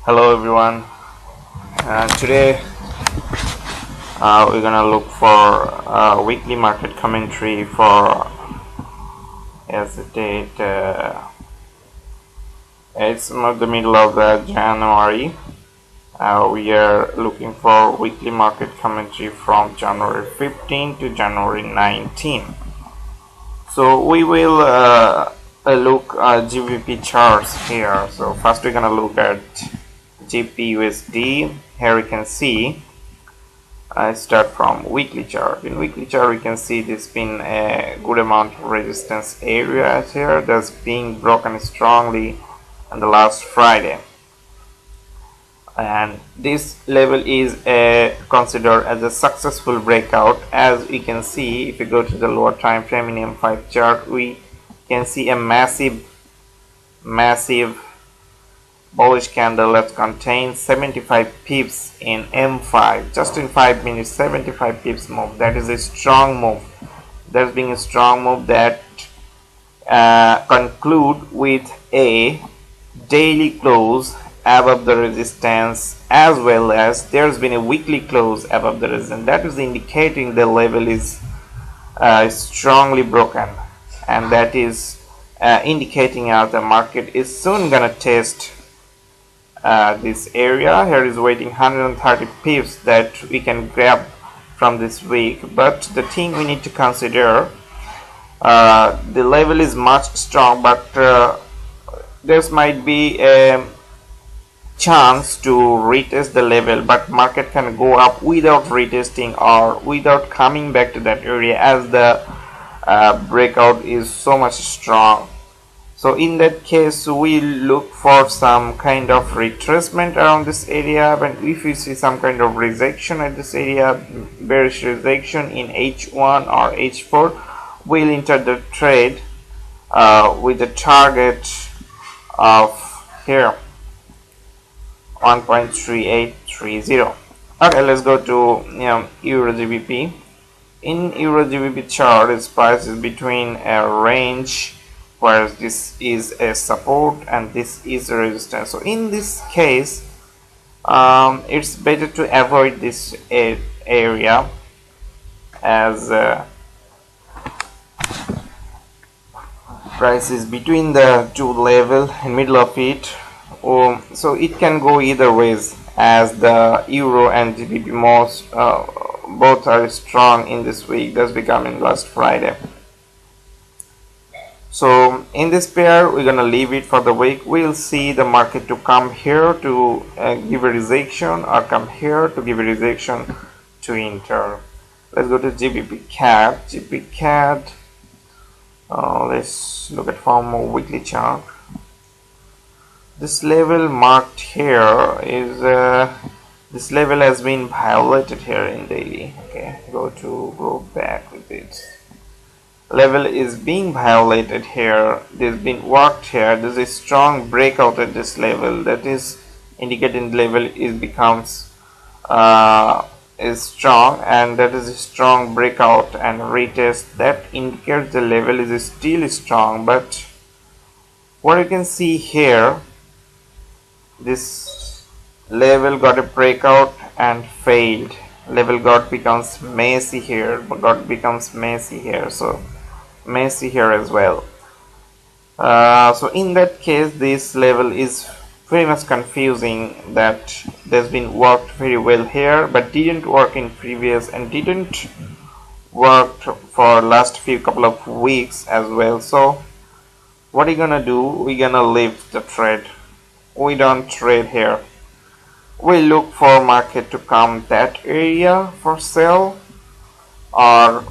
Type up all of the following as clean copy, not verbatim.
Hello everyone. Today we're gonna look for weekly market commentary for as the date. It's not the middle of January. We are looking for weekly market commentary from January 15 to January 19. So we will look at GBP charts here. So first we're gonna look at GBP/USD. Here we can see I start from weekly chart. In weekly chart we can see there's been a good amount of resistance area here that's being broken strongly on the last Friday, and this level is considered as a successful breakout. As we can see, if you go to the lower time frame in M5 chart, we can see a massive bullish candle that contains 75 pips in M5 just in 5 minutes. 75 pips move, that is a strong move. There's been a strong move that conclude with a daily close above the resistance, as well as there's been a weekly close above the resistance. That is indicating the level is strongly broken, and that is indicating out the market is soon gonna test this area. Here is waiting 130 pips that we can grab from this week, but the thing we need to consider, the level is much strong, but there might be a chance to retest the level, but market can go up without retesting or without coming back to that area, as the breakout is so much strong. So in that case we look for some kind of retracement around this area, but if we see some kind of rejection at this area, bearish rejection in H1 or H4, we'll enter the trade with the target of here 1.3830. Okay, let's go to Euro GBP. In Euro GBP chart, its price is between a range, whereas this is a support and this is a resistance. So in this case it's better to avoid this area, as price is between the two level in middle of it. So it can go either ways, as the Euro and GBP both are strong in this week. That's becoming last Friday. So in this pair we're gonna leave it for the week. We'll see the market to come here to give a rejection, or come here to give a rejection to enter. Let's go to GBP CAD. GBP CAD, let's look at from a weekly chart. This level marked here is this level has been violated here in daily. Okay, go back with it. Level is being violated here. There's been worked here. There's a strong breakout at this level, that is indicating the level is strong, and that is a strong breakout and retest. That indicates the level is still strong. But what you can see here, this level got a breakout and failed. Level becomes messy here, so messy here as well. So in that case this level is very much confusing, that there's been worked very well here but didn't work in previous, and didn't work for last couple of weeks as well. So what are you gonna do? We're gonna leave the trade. We don't trade here. We look for market to come that area for sell, or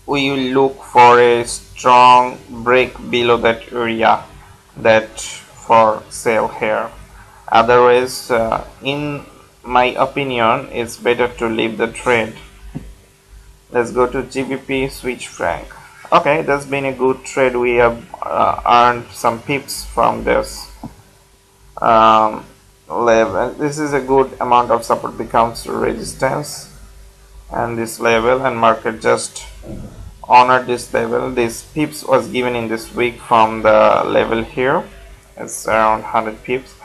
we will look for a strong break below that area, that for sale here. Otherwise in my opinion it's better to leave the trade. Let's go to GBP Swiss franc. Okay, that's been a good trade. We have earned some pips from this level. This is a good amount of support becomes resistance, and this level, and market just honored this level. This pips was given in this week from the level here. It's around 100 pips.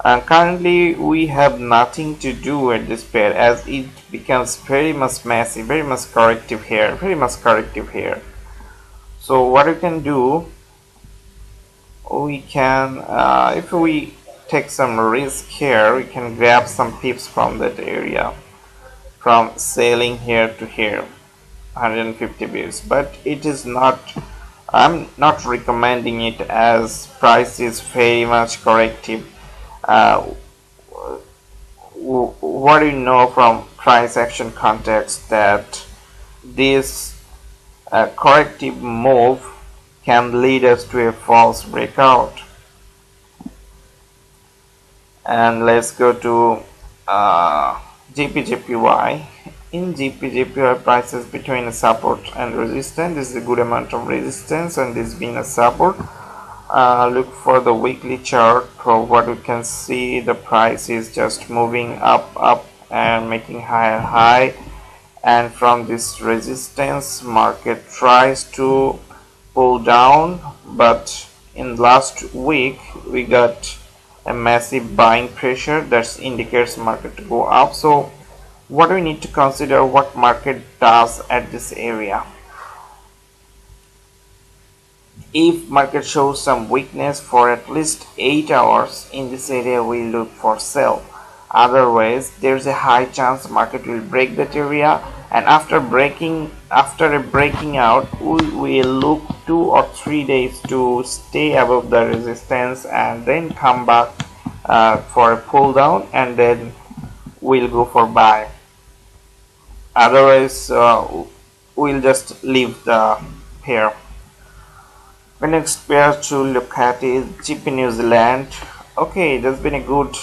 Currently we have nothing to do at this pair as it becomes very much massive, very much corrective here, very much corrective here. So what we can do, we can if we take some risk here, we can grab some pips from that area, from selling here to here, 150 bits, but it is not, I'm not recommending it as price is very much corrective. uh, what do you know from price action context that this corrective move can lead us to a false breakout? And let's go to GPJPY. In GPJPY, prices between a support and resistance, this is a good amount of resistance and this being a support. Look for the weekly chart. For what we can see, the price is just moving up and making higher high, and from this resistance market tries to pull down, but in last week we got a massive buying pressure that indicates market to go up. So what we need to consider, what market does at this area. If market shows some weakness for at least 8 hours in this area, we look for sell. Otherwise there's a high chance market will break that area, and after a breaking out, we will look 2 or 3 days to stay above the resistance and then come back for a pull down, and then we'll go for buy. Otherwise we'll just leave the pair. The next pair to look at is GP New Zealand. Okay, there's been a good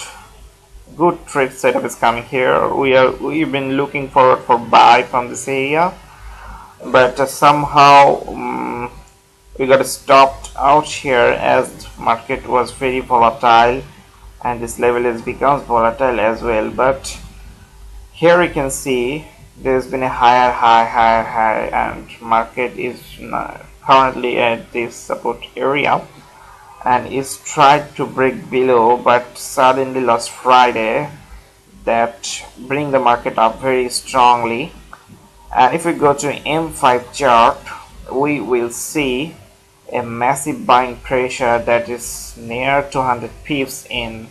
trade setup is coming here. We've been looking forward for buy from this area, but somehow we got stopped out here as market was very volatile, and this level has become volatile as well. But here we can see there's been a higher high, and market is currently at this support area and is tried to break below, but suddenly last Friday that bring the market up very strongly. And if we go to M5 chart, we will see a massive buying pressure that is near 200 pips in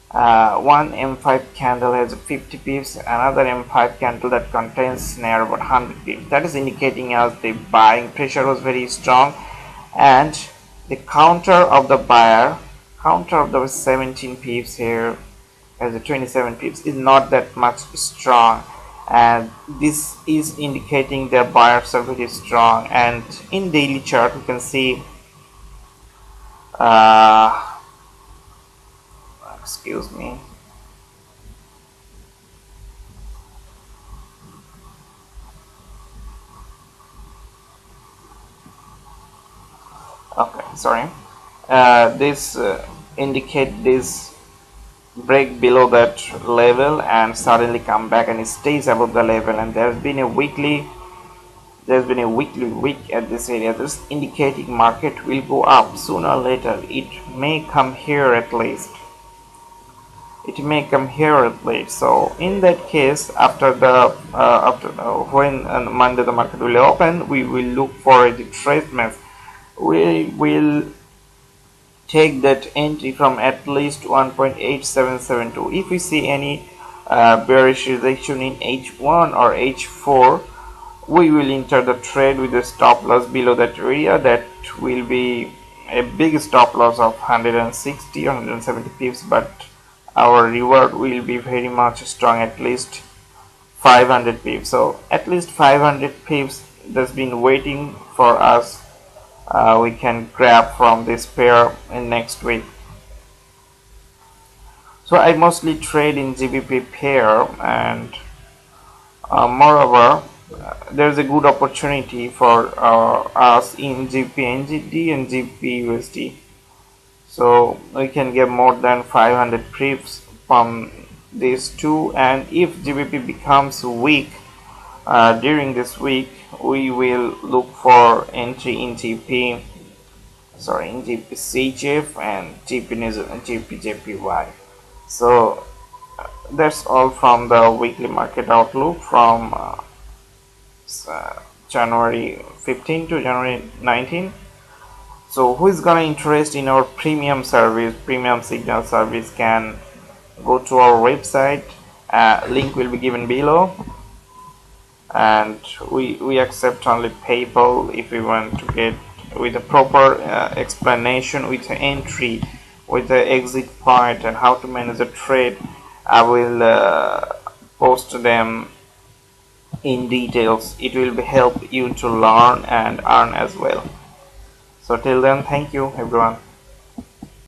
one M5 candle has 50 pips, another M5 candle that contains near about 100 pips. That is indicating us the buying pressure was very strong, and the counter of the buyer, counter of the 17 pips here as a 27 pips is not that much strong, and this is indicating their buyers are very strong. And in daily chart we can see excuse me, okay, sorry, this indicate this break below that level and suddenly come back and it stays above the level, and there's been a weekly wick at this area. This indicating market will go up sooner or later. It may come here at least. It may come here at least. So in that case, after the when on Monday the market will open, we will look for a retracement. We will take that entry from at least 1.8772. If we see any bearish rejection in H1 or H4, we will enter the trade with a stop loss below that area. That will be a big stop loss of 160 or 170 pips, but our reward will be very much strong, at least 500 pips. So at least 500 pips that's been waiting for us, we can grab from this pair in next week. So I mostly trade in GBP pair, and moreover there's a good opportunity for us in GPNGD and GPUSD. So we can get more than 500 pips from these two, and if GBP becomes weak during this week, we will look for entry in GPCHF and GPJPY. So that's all from the weekly market outlook from January 15 to January 19. So who is gonna interest in our premium service, premium signal service, can go to our website. Link will be given below, and we accept only PayPal if we want to get with a proper explanation, with an entry, with the exit point, and how to manage a trade. I will post them in details. It will help you to learn and earn as well. So till then, thank you everyone.